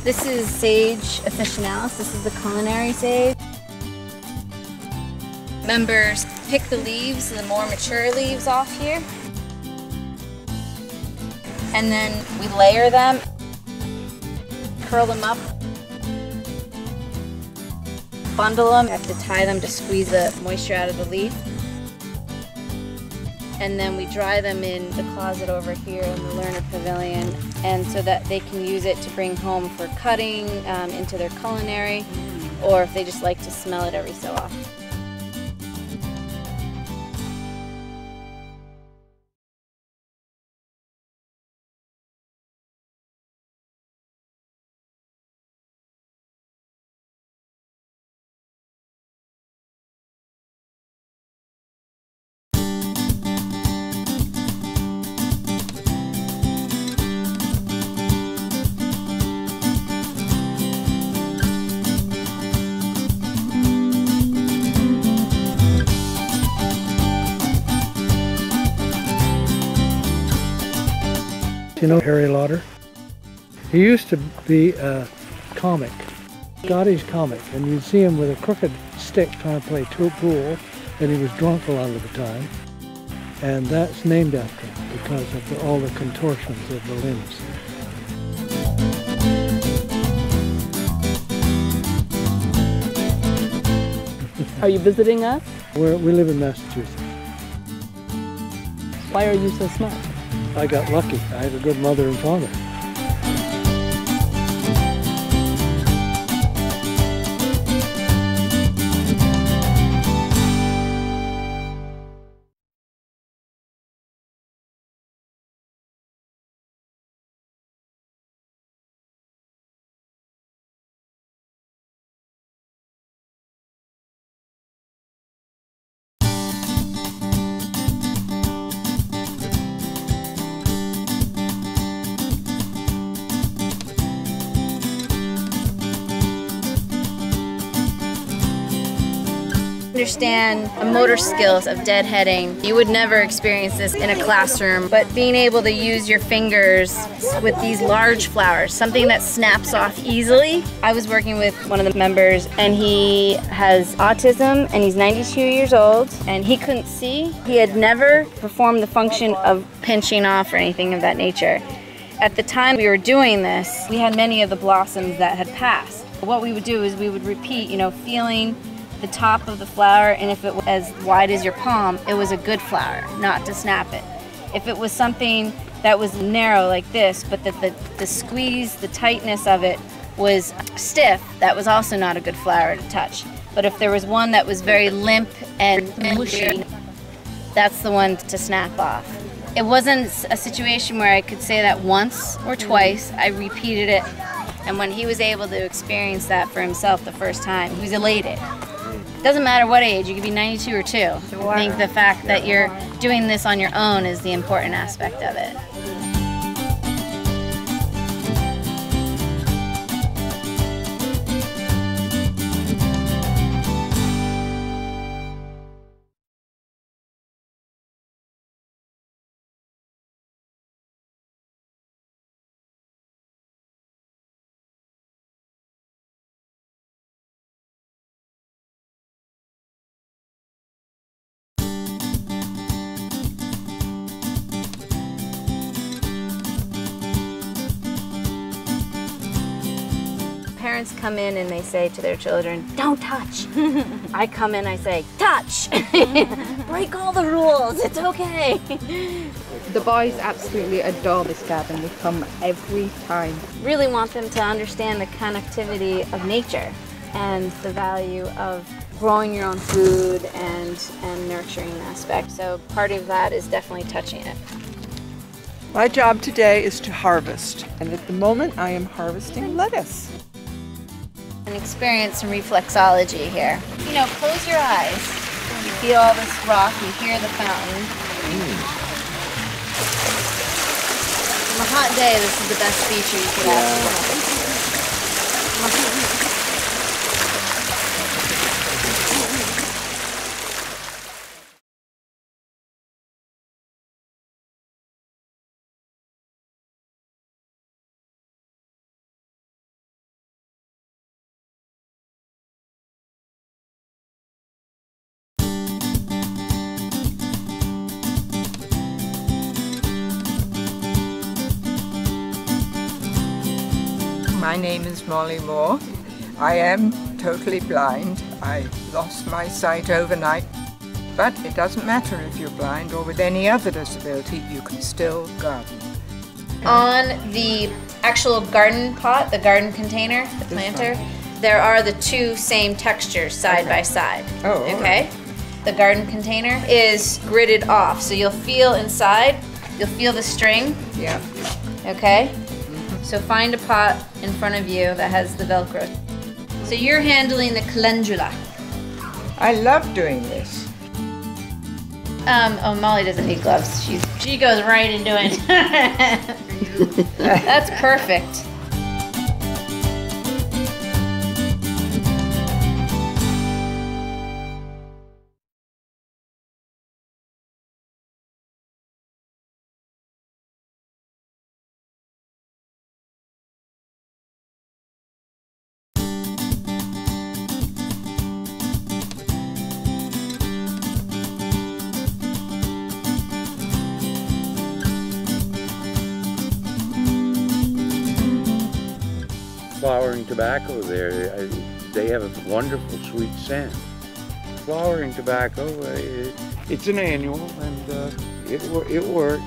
This is sage officinalis. This is the culinary sage. Members pick the leaves, the more mature leaves off here. And then we layer them, curl them up, bundle them. You have to tie them to squeeze the moisture out of the leaf. And then we dry them in the closet over here in the learner pavilion, and so that they can use it to bring home for cutting into their culinary, or if they just like to smell it every so often. You know Harry Lauder? He used to be a comic, Scottish comic, and you'd see him with a crooked stick trying to play pool, and he was drunk a lot of the time. And that's named after him because of all the contortions of the limbs. Are you visiting us? We live in Massachusetts. Why are you so smart? I got lucky. I have a good mother and father. Understand the motor skills of deadheading. You would never experience this in a classroom, but being able to use your fingers with these large flowers, something that snaps off easily. I was working with one of the members, and he has autism, and he's 92 years old, and he couldn't see. He had never performed the function of pinching off or anything of that nature. At the time we were doing this, we had many of the blossoms that had passed. What we would do is we would repeat, feeling the top of the flower, and if it was as wide as your palm, it was a good flower, not to snap it. If it was something that was narrow like this, but that the squeeze, the tightness of it was stiff, that was also not a good flower to touch. But if there was one that was very limp and mushy, that's the one to snap off. It wasn't a situation where I could say that once or twice. I repeated it, and when he was able to experience that for himself the first time, he was elated. It doesn't matter what age, you could be 92 or 2. I think the fact that you're doing this on your own is the important aspect of it. Parents come in and they say to their children, "Don't touch." I come in, I say, "Touch." Break all the rules, it's okay. The boys absolutely adore this garden. They come every time. Really want them to understand the connectivity of nature and the value of growing your own food and nurturing aspect. So part of that is definitely touching it. My job today is to harvest, and at the moment I am harvesting lettuce. And experience some reflexology here. Close your eyes. You feel all this rock, you hear the fountain. On a hot day, this is the best feature you could have. My name is Molly Moore. I am totally blind. I lost my sight overnight. But it doesn't matter if you're blind or with any other disability, you can still garden. On the actual garden pot, the garden container, the planter, there are the two same textures side by side. Oh, okay? The garden container is gridded off, so you'll feel inside, you'll feel the string. Yeah. Okay? So find a pot in front of you that has the Velcro. So you're handling the calendula. I love doing this. Oh, Molly doesn't need gloves. She goes right into it. That's perfect. Flowering tobacco there, they have a wonderful sweet scent. Flowering tobacco, it's an annual and it works.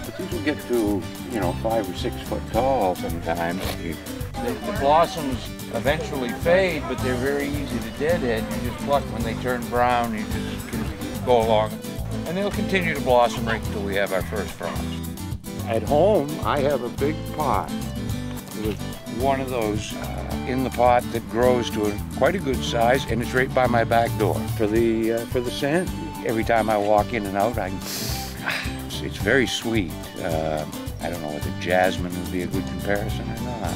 But these will get to, 5 or 6 foot tall sometimes. The blossoms eventually fade, but they're very easy to deadhead. You just pluck when they turn brown, you just can go along. And they'll continue to blossom right until we have our first frost. At home, I have a big pot with one of those in the pot that grows to quite a good size, and it's right by my back door for the scent. Every time I walk in and out, it's very sweet. I don't know whether jasmine would be a good comparison or not.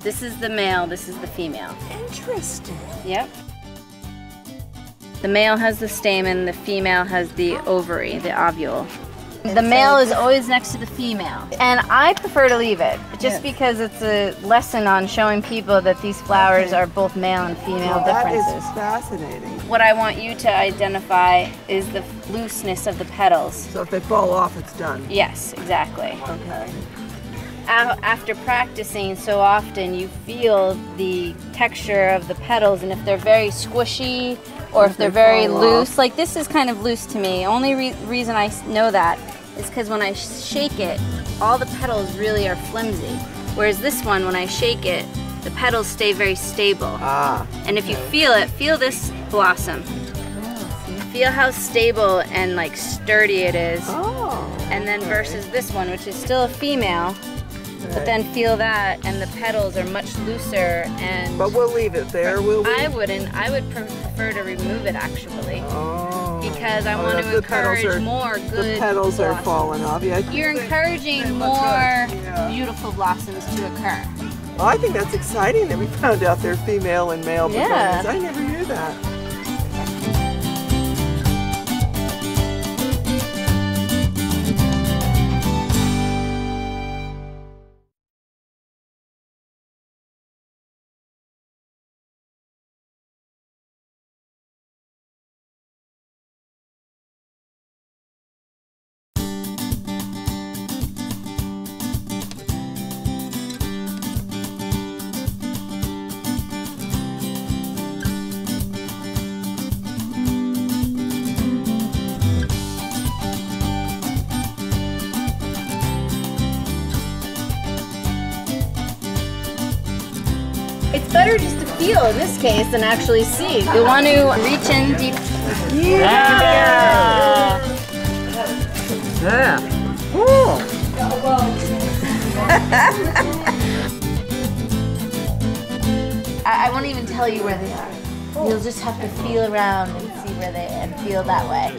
This is the male, this is the female. Interesting. Yep. The male has the stamen, the female has the ovary, the ovule. The male is always next to the female. And I prefer to leave it, just because it's a lesson on showing people that these flowers are both male and female differences. That is fascinating. What I want you to identify is the looseness of the petals. So if they fall off, it's done. Yes, exactly. Okay. After practicing so often, you feel the texture of the petals, and if they're very squishy or if they're very loose, like this is kind of loose to me. Only reason I know that is because when I shake it, all the petals really are flimsy. Whereas this one, when I shake it, the petals stay very stable. And if you feel it, feel this blossom. Feel how stable and like sturdy it is. And then versus this one, which is still a female, but then feel that, and the petals are much looser. And but we'll leave it there, will we? I wouldn't. I would prefer to remove it actually, because I want to encourage more good. The petals are blossoms. falling off. Yeah. You're encouraging more beautiful blossoms to occur. Well, I think that's exciting that we found out they're female and male begonias. I never knew that. It's better just to feel in this case than actually see. You want to reach in deep. Yeah. I won't even tell you where they are. You'll just have to feel around and see where they and feel that way.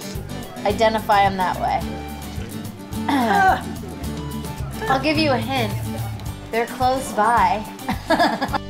Identify them that way. I'll give you a hint. They're close by. it.